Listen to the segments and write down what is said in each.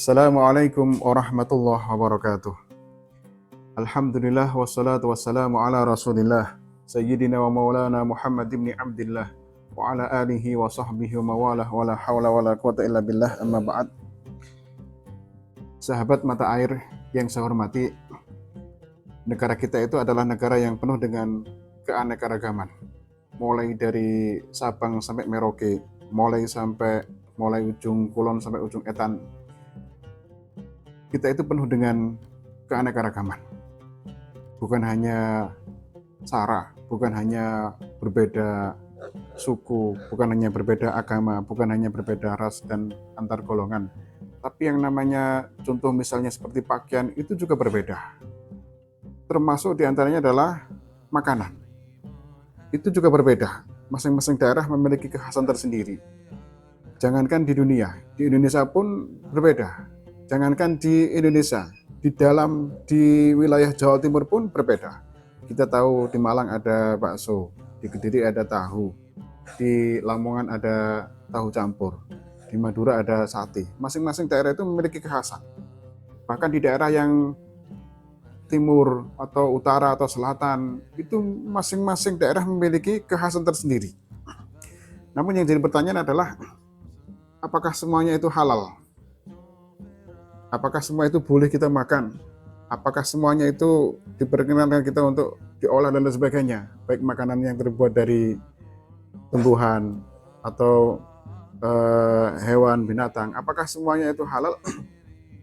Assalamualaikum warahmatullahi wabarakatuh. Alhamdulillah wassalatu wassalamu ala Rasulillah Sayyidina wa maulana Muhammad ibn Abdillah wa ala alihi wa sahbihi wa mawalah wa la hawla wa la quwata illa billah, amma ba'd. Sahabat mata air yang saya hormati, negara kita itu adalah negara yang penuh dengan keanekaragaman. Mulai dari Sabang sampai Merauke, mulai ujung kulon sampai ujung etan, kita itu penuh dengan keanekaragaman. Bukan hanya sara, bukan hanya berbeda suku, bukan hanya berbeda agama, bukan hanya berbeda ras dan antar golongan, tapi yang namanya contoh misalnya seperti pakaian itu juga berbeda. Termasuk diantaranya adalah makanan. Itu juga berbeda. Masing-masing daerah memiliki kekhasan tersendiri. Jangankan di dunia, di Indonesia pun berbeda. Jangankan di Indonesia, di wilayah Jawa Timur pun berbeda. Kita tahu di Malang ada bakso, di Kediri ada tahu, di Lamongan ada tahu campur, di Madura ada sate. Masing-masing daerah itu memiliki kekhasan. Bahkan di daerah yang timur atau utara atau selatan, itu masing-masing daerah memiliki kekhasan tersendiri. Namun yang jadi pertanyaan adalah, apakah semuanya itu halal? Apakah semua itu boleh kita makan? Apakah semuanya itu diperkenankan kita untuk diolah dan lain sebagainya? Baik makanan yang terbuat dari tumbuhan atau hewan, binatang. Apakah semuanya itu halal?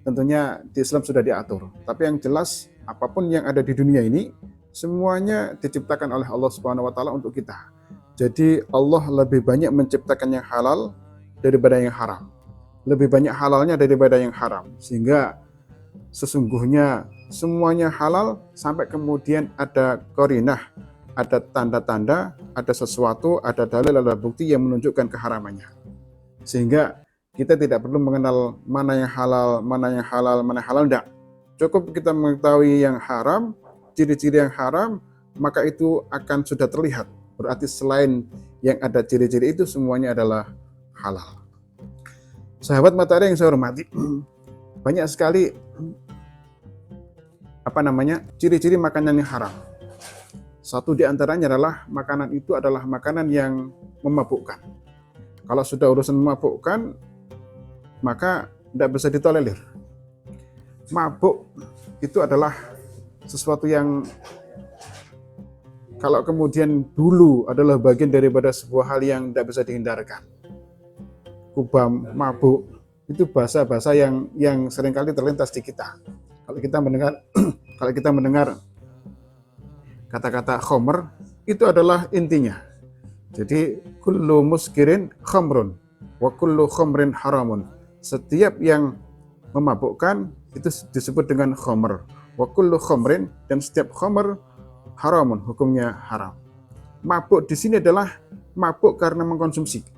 Tentunya di Islam sudah diatur. Tapi yang jelas, apapun yang ada di dunia ini, semuanya diciptakan oleh Allah Subhanahu wa Ta'ala untuk kita. Jadi Allah lebih banyak menciptakan yang halal daripada yang haram. Lebih banyak halalnya daripada yang haram, sehingga sesungguhnya semuanya halal sampai kemudian ada qarinah, ada tanda-tanda, ada sesuatu, ada dalil, ada bukti yang menunjukkan keharamannya, sehingga kita tidak perlu mengenal mana yang halal, mana yang halal enggak. Cukup kita mengetahui yang haram, ciri-ciri yang haram, maka itu akan sudah terlihat. Berarti selain yang ada ciri-ciri itu semuanya adalah halal. Sahabat matahari yang saya hormati, banyak sekali ciri-ciri makanan yang haram. Satu di antaranya adalah makanan itu adalah makanan yang memabukkan. Kalau sudah urusan memabukkan, maka tidak bisa ditolerir. Mabuk itu adalah sesuatu yang kalau kemudian dulu adalah bagian daripada sebuah hal yang tidak bisa dihindarkan. Kubam, mabuk, itu bahasa-bahasa yang seringkali terlintas di kita. Kalau kita mendengar kata-kata khomer, itu adalah intinya. Jadi kullu muskirin khamrun wa kullu khamrin haramun. Setiap yang memabukkan itu disebut dengan khomer. Wa kullu khamrin, dan setiap khomer haramun, hukumnya haram. Mabuk di sini adalah mabuk karena mengkonsumsi.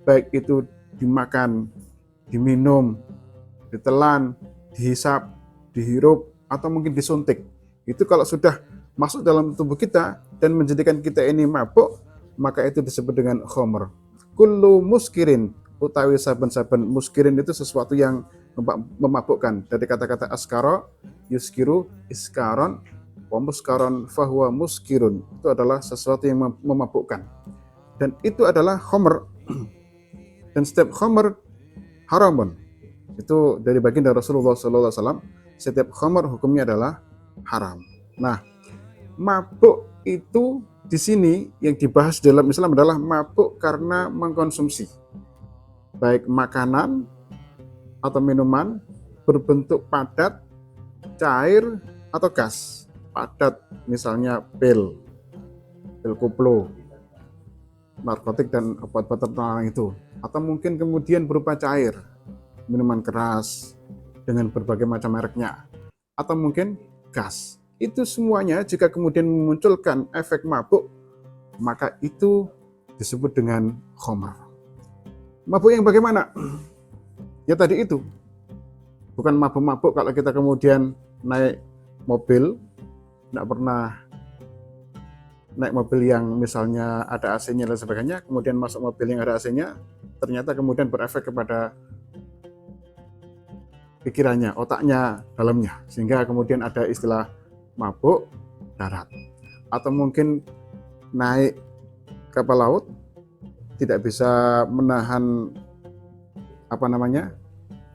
Baik itu dimakan, diminum, ditelan, dihisap, dihirup, atau mungkin disuntik. Itu kalau sudah masuk dalam tubuh kita dan menjadikan kita ini mabuk, maka itu disebut dengan khomer. Kullu muskirin, utawi saben-saben muskirin itu sesuatu yang memabukkan. Dari kata-kata askara, yuskiru, iskaron, wa muskaron fahuwa muskirun. Itu adalah sesuatu yang memabukkan. Dan itu adalah khomer. Dan setiap khamr haramun. Itu dari baginda Rasulullah SAW. Setiap khamr hukumnya adalah haram. Nah, mabuk itu di sini yang dibahas dalam Islam adalah mabuk karena mengkonsumsi, baik makanan atau minuman berbentuk padat, cair atau gas. Padat misalnya pil koplo, narkotik dan obat-obat terlarang itu. Atau mungkin kemudian berupa cair, minuman keras dengan berbagai macam mereknya, atau mungkin gas. Itu semuanya jika kemudian memunculkan efek mabuk, maka itu disebut dengan khomer. Mabuk yang bagaimana? Ya tadi itu, bukan mabuk-mabuk kalau kita kemudian naik mobil, tidak pernah naik mobil yang misalnya ada AC-nya dan sebagainya, kemudian masuk mobil yang ada AC-nya, ternyata kemudian berefek kepada pikirannya, otaknya dalamnya, sehingga kemudian ada istilah mabuk darat. Atau mungkin naik kapal laut tidak bisa menahan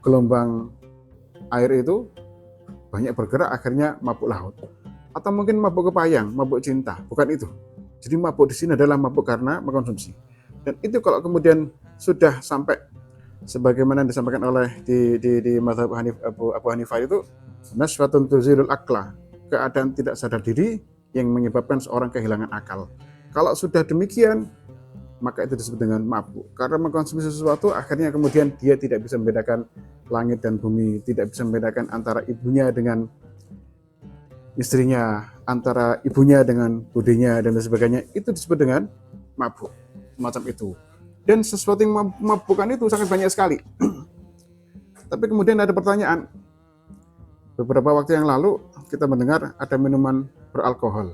gelombang air itu, banyak bergerak, akhirnya mabuk laut. Atau mungkin mabuk kepayang, mabuk cinta, bukan itu. Jadi mabuk di sini adalah mabuk karena mengkonsumsi. Dan itu kalau kemudian sudah sampai sebagaimana yang disampaikan oleh di mazhab Abu Hanifah itu, nasfatun tuzilul akla, keadaan tidak sadar diri yang menyebabkan seorang kehilangan akal. Kalau sudah demikian, maka itu disebut dengan mabuk. Karena mengkonsumsi sesuatu, akhirnya kemudian dia tidak bisa membedakan langit dan bumi, tidak bisa membedakan antara ibunya dengan istrinya, antara ibunya dengan budenya, dan lain sebagainya. Itu disebut dengan mabuk, semacam itu. Dan sesuatu yang memabukkan itu sangat banyak sekali. Tapi kemudian ada pertanyaan. Beberapa waktu yang lalu kita mendengar ada minuman beralkohol.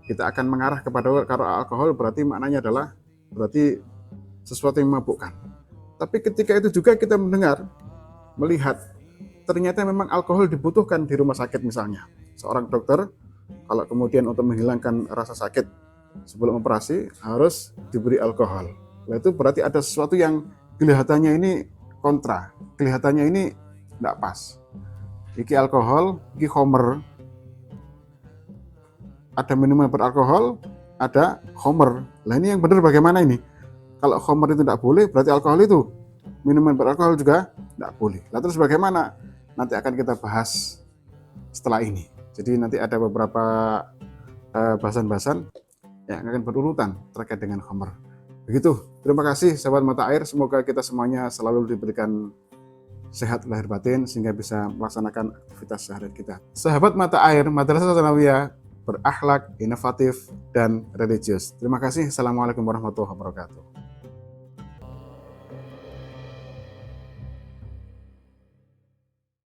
Kita akan mengarah kepada kalau alkohol berarti maknanya adalah berarti sesuatu yang memabukkan. Tapi ketika itu juga kita melihat ternyata memang alkohol dibutuhkan di rumah sakit misalnya. Seorang dokter kalau kemudian untuk menghilangkan rasa sakit sebelum operasi harus diberi alkohol. Nah, itu berarti ada sesuatu yang kelihatannya ini kontra, kelihatannya ini tidak pas. Iki alkohol, iki homer. Ada minuman beralkohol, ada homer. Nah ini yang benar bagaimana ini? Kalau homer itu tidak boleh, berarti alkohol itu minuman beralkohol juga tidak boleh. Lalu terus bagaimana? Nanti akan kita bahas setelah ini. Jadi nanti ada beberapa bahasan-bahasan yang akan berurutan terkait dengan homer. Begitu. Terima kasih sahabat mata air. Semoga kita semuanya selalu diberikan sehat lahir batin sehingga bisa melaksanakan aktivitas sehari kita. Sahabat mata air, Madrasah Tsanawiyah berakhlak, inovatif, dan religius. Terima kasih. Assalamualaikum warahmatullahi wabarakatuh.